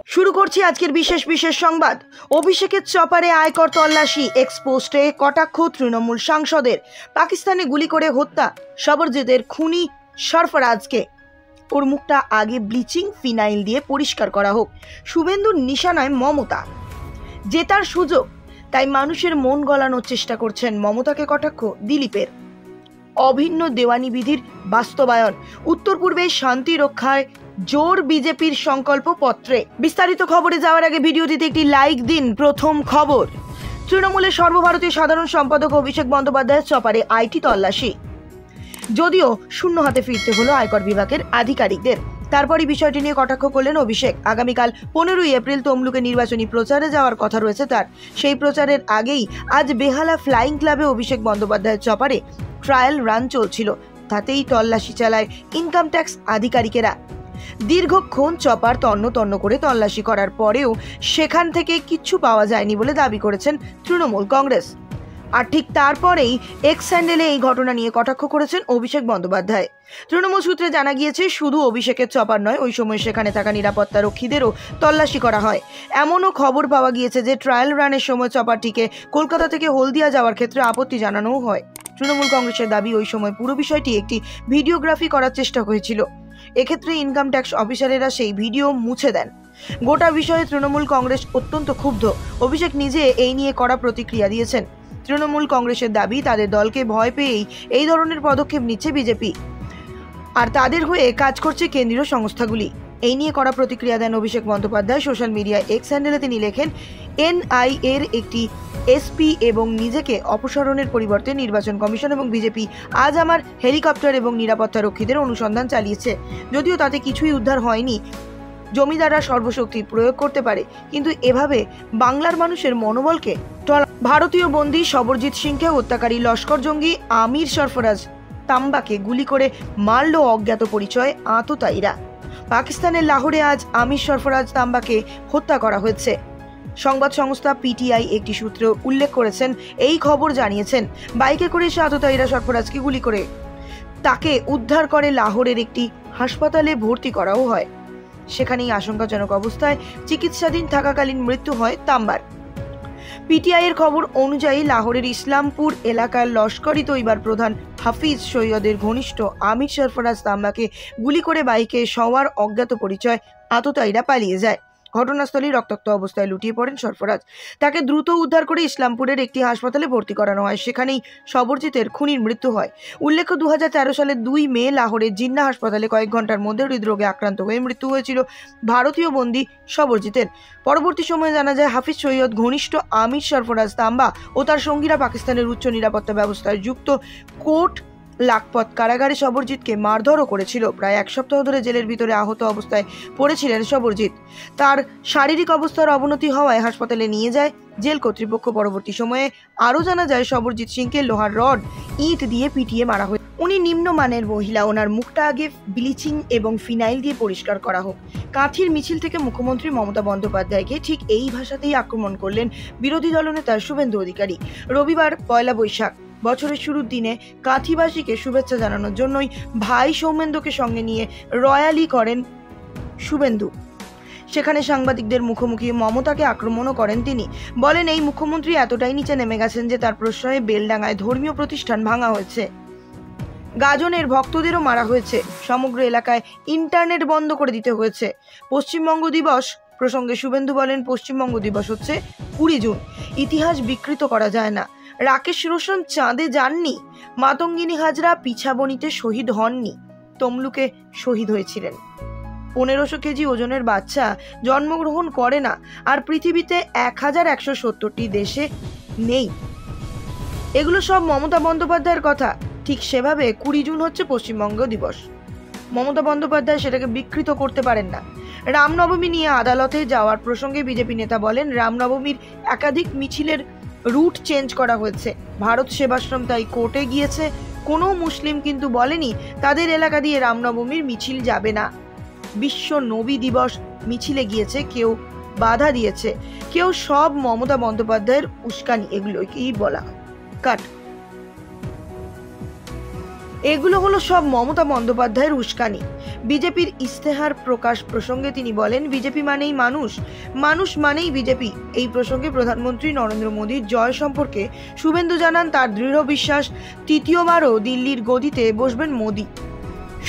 শুরু করছি আজকের বিশেষ বিশেষ সংবাদ। অভিষেকের চপারে আয়কর তল্লাশি, এক্সপোস্টে কটাক্ষ তৃণমূল সাংসদের, পাকিস্তানে গুলি করে হত্যা সবরজিতের খুনি সরফরাজকে, ওর মুখটা আগে ব্লিচিং ফিনাইল দিয়ে পরিষ্কার করা হোক। শুভেন্দুর নিশানায় মমতা, জেতার সুযোগ, তাই মানুষের মন গলানোর চেষ্টা করছেন মমতাকে কটাক্ষ দিলীপের। অভিন্ন দেওয়ানি বিধির বাস্তবায়ন, উত্তর পূর্বে শান্তি রক্ষায় জোর বিজেপির সংকল্প পত্রে। বিস্তারিত খবরে যাওয়ার আগে ভিডিওটিতে একটি লাইক দিন। প্রথম খবর, তৃণমূলের সর্বভারতীয় সাধারণ সম্পাদক অভিষেক বন্দ্যোপাধ্যায়ের চপারে আইটি তল্লাশি। যদিও শূন্য হাতে ফিরতে হলো আয়কর বিভাগের আধিকারিকদের, তারপরই বিষয়টি নিয়ে কটাক্ষ করলেন অভিষেক। আগামীকাল 15ই এপ্রিল তমলুকে নির্বাচনী প্রচারে যাওয়ার কথা রয়েছে তার। সেই প্রচারের আগেই আজ বেহালা ফ্লাইং ক্লাবে অভিষেক বন্দ্যোপাধ্যায়ের চপারে ট্রায়াল রান চলছিল, তাতেই তল্লাশি চালায় ইনকাম ট্যাক্স আধিকারিকেরা। দীর্ঘক্ষণ চপার তন্ন তন্ন করে তল্লাশি করার পরেও সেখান থেকে কিচ্ছু পাওয়া যায়নি বলে দাবি করেছেন তৃণমূল কংগ্রেস। আর ঠিক তারপরেই এক্স হ্যান্ডেলে এই ঘটনা নিয়ে কটাক্ষ করেছেন অভিষেক বন্দ্যোপাধ্যায়। তৃণমূল সূত্রে জানা গিয়েছে, শুধু অভিষেকের চপার নয়, ওই সময় সেখানে থাকা নিরাপত্তা রক্ষীদেরও তল্লাশি করা হয়। এমনও খবর পাওয়া গিয়েছে যে ট্রায়াল রানের সময় চপারটিকে কলকাতা থেকে হলদিয়া যাওয়ার ক্ষেত্রে আপত্তি জানানোও হয়। তৃণমূল কংগ্রেসের দাবি, ওই সময় পুরো বিষয়টি একটি ভিডিওগ্রাফি করার চেষ্টা হয়েছিল। এক্ষেত্রে ইনকাম ট্যাক্স অফিসারেরা সেই ভিডিও মুছে দেন। গোটা বিষয়ে তৃণমূল কংগ্রেস অত্যন্ত ক্ষুব্ধ। অভিষেক নিজে এই নিয়ে কড়া প্রতিক্রিয়া দিয়েছেন। তৃণমূল কংগ্রেসের দাবি, তাদের দলকে ভয় পেয়েই এই ধরনের পদক্ষেপ নিচ্ছে বিজেপি, আর তাদের হয়ে কাজ করছে কেন্দ্রীয় সংস্থাগুলি। এই নিয়ে কড়া প্রতিক্রিয়া দেন Abhishek Bandyopadhyay. Social media x হ্যান্ডেলে তিনি লেখেন, এনআই এর একটি এসপি এবং নিজেকে অপসারণের পরিবর্তে নির্বাচন কমিশন এবং বিজেপি আজ আমার হেলিকপ্টার এবং নিরাপত্তা রক্ষীদের অনুসন্ধান চালিয়েছে। যদিও তাতে কিছুই উদ্ধার হয়নি। জমিদাররা সর্বশক্তি প্রয়োগ করতে পারে, কিন্তু এভাবে বাংলার মানুষের মনোবলকে ভারতীয় বন্দী সবরজিৎ সিংকে হত্যাকারী লস্কর জঙ্গি আমির সরফরাজ তাম্বাকে গুলি করে মারল অজ্ঞাত পরিচয় আততায়ীরা। পাকিস্তানের লাহোরে আজ আমির সরফরাজ তাম্বাকে হত্যা করা হয়েছে। সংবাদ সংস্থা পিটিআই একটি সূত্র উল্লেখ করেছেন, এই খবর জানিয়েছেন, বাইকে করে সে আততায়ীরা সরফরাজকে গুলি করে তাকে উদ্ধার করে লাহোরের একটি হাসপাতালে ভর্তি করাও হয়। সেখানেই আশঙ্কাজনক অবস্থায় চিকিৎসাধীন থাকাকালীন মৃত্যু হয় তাম্বার। পিটিআই এর খবর অনুযায়ী লাহোরের ইসলামপুর এলাকার লস্করি তৈবার প্রধান হাফিজ সৈয়দের ঘনিষ্ঠ আমির সরফরাজ তাম্বাকে গুলি করে বাইকে সওয়ার অজ্ঞাত পরিচয় আততায়ীরা পালিয়ে যায়। ঘটনাস্থলেই রক্তাক্ত অবস্থায় লুটিয়ে পড়েন সরফরাজ। তাকে দ্রুত উদ্ধার করে ইসলামপুরের একটি হাসপাতালে ভর্তি করানো হয়। সেখানেই সবরজিতের খুনির মৃত্যু হয়। উল্লেখ্য, 2013 সালের 2 মে লাহোরের জিন্না হাসপাতালে কয়েক ঘন্টার মধ্যে হৃদরোগে আক্রান্ত হয়ে মৃত্যু হয়েছিল ভারতীয় বন্দী সবরজিতের। পরবর্তী সময়ে জানা যায়, হাফিজ সৈয়দ ঘনিষ্ঠ আমির সরফরাজ তাম্বা ও তার সঙ্গীরা পাকিস্তানের উচ্চ নিরাপত্তা ব্যবস্থায় যুক্ত কোট লাখপত কারাগারে সবরজিৎকে মারধরও করেছিল। প্রায় 1 সপ্তাহ ধরে জেলের ভিতরে আহত অবস্থায় পড়েছিলেন সবরজিৎ। তার শারীরিক অবস্থার অবনতি হওয়ায় হাসপাতালে নিয়ে যায় জেল কর্তৃপক্ষ। পরবর্তী সময়ে আরও জানা যায়, সবরজিৎ সিংকে লোহার রড, ইট দিয়ে পিটিয়ে মারা হয়। উনি নিম্নমানের মহিলা, ওনার মুখটা আগে ব্লিচিং এবং ফিনাইল দিয়ে পরিষ্কার করা হোক। কাঁথির মিছিল থেকে মুখ্যমন্ত্রী মমতা বন্দ্যোপাধ্যায়কে ঠিক এই ভাষাতেই আক্রমণ করলেন বিরোধী দলনেতা শুভেন্দু অধিকারী। রবিবার 1 বৈশাখ, বছরের শুরুর দিনে কাঁথিবাসীকে শুভেচ্ছা জানানোর জন্যই ভাই সৌমেন্দুকে সঙ্গে নিয়ে রয়ালি করেন শুভেন্দু। সেখানে সাংবাদিকদের মুখোমুখি মমতাকে আক্রমণও করেন তিনি। বলেন, এই মুখ্যমন্ত্রী এতটাই নিচে নেমে গেছেন যে তার প্রশ্রয়ে বেলডাঙ্গায় ধর্মীয় প্রতিষ্ঠান ভাঙা হয়েছে, গাজনের ভক্তদেরও মারা হয়েছে, সমগ্র এলাকায় ইন্টারনেট বন্ধ করে দিতে হয়েছে। পশ্চিমবঙ্গ দিবস প্রসঙ্গে শুভেন্দু বলেন, পশ্চিমবঙ্গ দিবস হচ্ছে 20 জুন, ইতিহাস বিকৃত করা যায় না। রাকেশ রোশন চাঁদে যাননি, মাতঙ্গিনী হাজরা পিছাবনিতে শহীদ হননি, তমলুকে শহীদ হয়েছিলেন। 1500 কেজি ওজনের বাচ্চা জন্মগ্রহণ করে না, আর পৃথিবীতে 1170টি দেশে নেই। এগুলো সব মমতা বন্দ্যোপাধ্যায়ের কথা। ঠিক সেভাবে 20 জুন হচ্ছে পশ্চিমবঙ্গ দিবস। মমতা বন্দ্যোপাধ্যায় সেটাকে বিকৃত করতে পারেন না। রামনবমী নিয়ে আদালতে যাওয়ার প্রসঙ্গে বিজেপি নেতা বলেন, রামনবমীর একাধিক মিছিলের রুট চেঞ্জ করা হয়েছে। ভারত সেবাশ্রম তাই কোর্টে গিয়েছে। কোনো মুসলিম কিন্তু বলেনি তাদের এলাকা দিয়ে রামনবমীর মিছিল যাবে না। বিশ্ব নবী দিবস মিছিলে গিয়েছে, কেউ বাধা দিয়েছে, কেউ সব মমতা বন্দ্যোপাধ্যায়ের উস্কানি, এগুলোকেই বলা হয় কাট। এগুলো হলো সব মমতা বন্দ্যোপাধ্যায়ের উস্কানি। বিজেপির ইস্তেহার প্রকাশ প্রসঙ্গে তিনি বলেন, বিজেপি মানেই মানুষ, মানুষ মানেই বিজেপি। এই প্রসঙ্গে প্রধানমন্ত্রী নরেন্দ্র মোদীর জয় সম্পর্কে শুভেন্দু জানান তার দৃঢ় বিশ্বাস তৃতীয়বারও দিল্লির গদিতে বসবেন মোদী।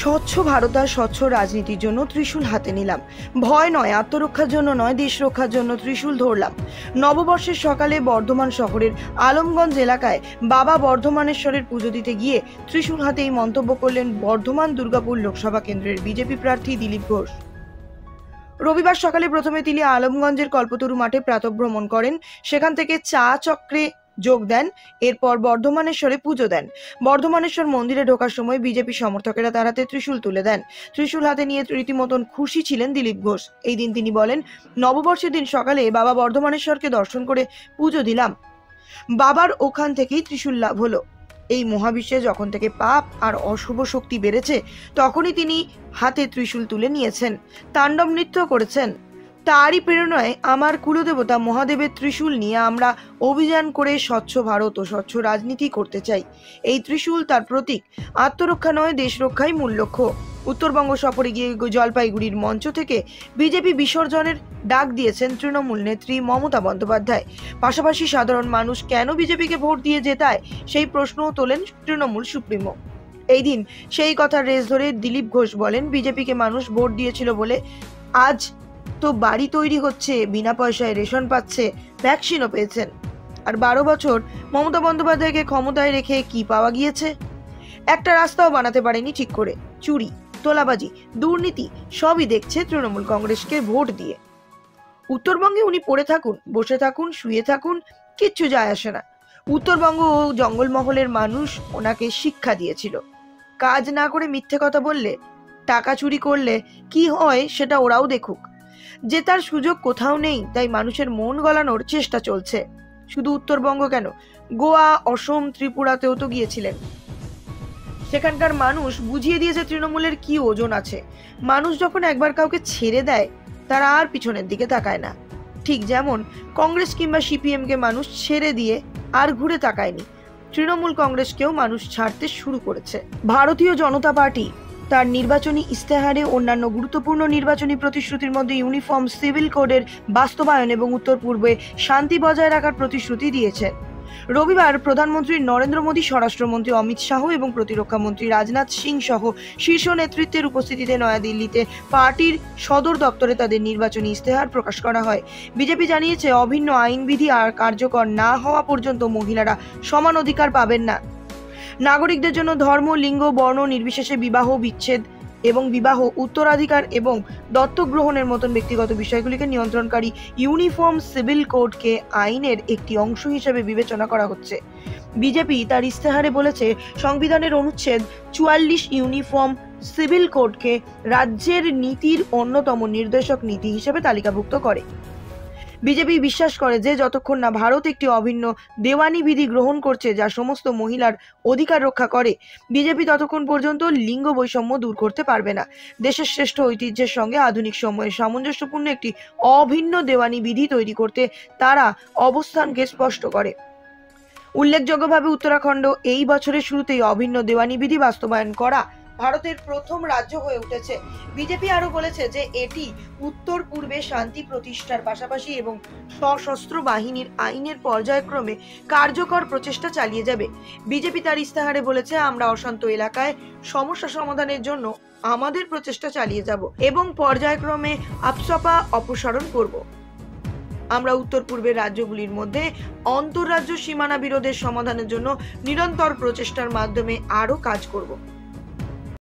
স্বচ্ছ ভারত আর স্বচ্ছ রাজনীতির জন্য ত্রিশূল হাতে নিলাম, ভয় নয়, আত্মরক্ষার জন্য নয়, দেশ রক্ষার জন্য ত্রিশূল ধরলাম। নববর্ষের সকালে বর্ধমান শহরের আলমগঞ্জ এলাকায় বাবা বর্ধমানেশ্বরের পুজো দিতে গিয়ে ত্রিশূল হাতে এই মন্তব্য করলেন বর্ধমান দুর্গাপুর লোকসভা কেন্দ্রের বিজেপি প্রার্থী দিলীপ ঘোষ। রবিবার সকালে প্রথমে তিনি আলমগঞ্জের কল্পতরু মাঠে প্রাতঃভ্রমণ করেন, সেখান থেকে চা চক্রে যোগ দেন, এরপর বর্ধমানেশ্বরে পুজো দেন। বর্ধমানেশ্বর মন্দিরে ঢোকার সময় বিজেপি সমর্থকেরা তার হাতে ত্রিশূল তুলে দেন। ত্রিশূল হাতে নিয়ে রীতিমতন খুশি ছিলেন দিলীপ ঘোষ। এই দিন তিনি বলেন, নববর্ষের দিন সকালে বাবা বর্ধমানেশ্বরকে দর্শন করে পুজো দিলাম, বাবার ওখান থেকেই ত্রিশূল লাভ হলো। এই মহাবিশ্বে যখন থেকে পাপ আর অশুভ শক্তি বেড়েছে, তখনই তিনি হাতে ত্রিশূল তুলে নিয়েছেন, তাণ্ডব নৃত্য করেছেন। তারই প্রেরণায় আমার কুলদেবতা মহাদেবের ত্রিশূল নিয়ে আমরা অভিযান করে স্বচ্ছ ভারত ও স্বচ্ছ রাজনীতি করতে চাই। এই ত্রিশূল তার প্রতীক, আত্মরক্ষা নয়, দেশ রক্ষাই মূল লক্ষ্য। উত্তরবঙ্গ সফরে গিয়ে জলপাইগুড়ির মঞ্চ থেকে বিজেপি বিসর্জনের ডাক দিয়েছেন তৃণমূল নেত্রী মমতা বন্দ্যোপাধ্যায়। পাশাপাশি সাধারণ মানুষ কেন বিজেপিকে ভোট দিয়ে জেতায় সেই প্রশ্নও তোলেন তৃণমূল সুপ্রিমো। এই দিন সেই কথার রেশ ধরে দিলীপ ঘোষ বলেন, বিজেপিকে মানুষ ভোট দিয়েছিল বলে আজ তো বাড়ি তৈরি হচ্ছে, বিনা পয়সায় রেশন পাচ্ছে, ভ্যাকসিনও পেয়েছেন। আর 12 বছর মমতা বন্দ্যোপাধ্যায়কে ক্ষমতায় রেখে কি পাওয়া গিয়েছে? একটা রাস্তাও বানাতে পারেনি ঠিক করে। চুরি, তোলাবাজি, দুর্নীতি সবই দেখছে তৃণমূল কংগ্রেসকে ভোট দিয়ে। উত্তরবঙ্গে উনি পড়ে থাকুন, বসে থাকুন, শুয়ে থাকুন, কিচ্ছু যায় আসে না। উত্তরবঙ্গ ও জঙ্গলমহলের মানুষ ওনাকে শিক্ষা দিয়েছিল, কাজ না করে মিথ্যে কথা বললে, টাকা চুরি করলে কি হয় সেটা ওরাও দেখুক। যে তার সুযোগ কোথাও নেই, তাই মানুষের মন গলানোর চেষ্টা চলছে। শুধু উত্তরবঙ্গ কেন, গোয়া, অসম, ত্রিপুরাতেও তো গিয়েছিলেন। সেখানকার মানুষ বুঝিয়ে দিয়েছে তৃণমূলের কি ওজন আছে। মানুষ যখন একবার কাউকে ছেড়ে দেয়, তারা আর পিছনের দিকে তাকায় না। ঠিক যেমন কংগ্রেস কিংবা সিপিএম কে মানুষ ছেড়ে দিয়ে আর ঘুরে তাকায়নি, তৃণমূল কংগ্রেসকেও মানুষ ছাড়তে শুরু করেছে। ভারতীয় জনতা পার্টি তার নির্বাচনী ইস্তেহারে অন্যান্য গুরুত্বপূর্ণ নির্বাচনী প্রতিশ্রুতির মধ্যে ইউনিফর্ম সিভিল কোডের বাস্তবায়ন এবং উত্তর পূর্বে শান্তি বজায় রাখার প্রতিশ্রুতি দিয়েছেন। রবিবার প্রধানমন্ত্রী নরেন্দ্র মোদী, স্বরাষ্ট্রমন্ত্রী অমিত শাহ এবং প্রতিরক্ষা মন্ত্রী রাজনাথ সিং সহ শীর্ষ নেতৃত্বের উপস্থিতিতে নয়াদিল্লিতে পার্টির সদর দপ্তরে তাদের নির্বাচনী ইস্তেহার প্রকাশ করা হয়। বিজেপি জানিয়েছে, অভিন্ন আইনবিধি আর কার্যকর না হওয়া পর্যন্ত মহিলারা সমান অধিকার পাবেন না। নাগরিকদের জন্য ধর্ম, লিঙ্গ, বর্ণ নির্বিশেষে বিবাহ বিচ্ছেদ এবং বিবাহ, উত্তরাধিকার এবং দত্তক গ্রহণের মতন ব্যক্তিগত বিষয়গুলিকে নিয়ন্ত্রণকারী ইউনিফর্ম সিভিল কোডকে আইনের একটি অংশ হিসেবে বিবেচনা করা হচ্ছে। বিজেপি তার ইস্তেহারে বলেছে, সংবিধানের অনুচ্ছেদ 44 ইউনিফর্ম সিভিল কোডকে রাজ্যের নীতির অন্যতম নির্দেশক নীতি হিসেবে তালিকাভুক্ত করে। বিজেপি বিশ্বাস করে যে যতক্ষণ না ভারত একটি অভিন্ন দেওয়ানি বিধি গ্রহণ করছে যা সমস্ত মহিলার অধিকার রক্ষা করে, বিজেপি ততক্ষণ পর্যন্ত লিঙ্গ বৈষম্য দূর করতে পারবে না। দেশের শ্রেষ্ঠ ঐতিহ্যের সঙ্গে আধুনিক সময়ে সামঞ্জস্যপূর্ণ একটি অভিন্ন দেওয়ানি বিধি তৈরি করতে তারা অবস্থানকে স্পষ্ট করে। উল্লেখযোগ্যভাবে উত্তরাখণ্ড এই বছরের শুরুতেই অভিন্ন দেওয়ানি বিধি বাস্তবায়ন করা ভারতের প্রথম রাজ্য হয়ে উঠেছে। বিজেপি আরো বলেছে যে এটি উত্তর পূর্বে শান্তি প্রতিষ্ঠার পাশাপাশি এবং সশস্ত্র বাহিনীর আইনের পর্যায়ক্রমে কার্যকর প্রচেষ্টা চালিয়ে যাবে। বিজেপি তার ইস্তেহারে বলেছে, আমরা অশান্ত এলাকায় সমস্যা সমাধানের জন্য আমাদের প্রচেষ্টা চালিয়ে যাব এবং পর্যায়ক্রমে আপসপা অপসারণ করব। আমরা উত্তর পূর্বের রাজ্যগুলির মধ্যে অন্তর্রাজ্য সীমানা বিরোধের সমাধানের জন্য নিরন্তর প্রচেষ্টার মাধ্যমে আরও কাজ করব।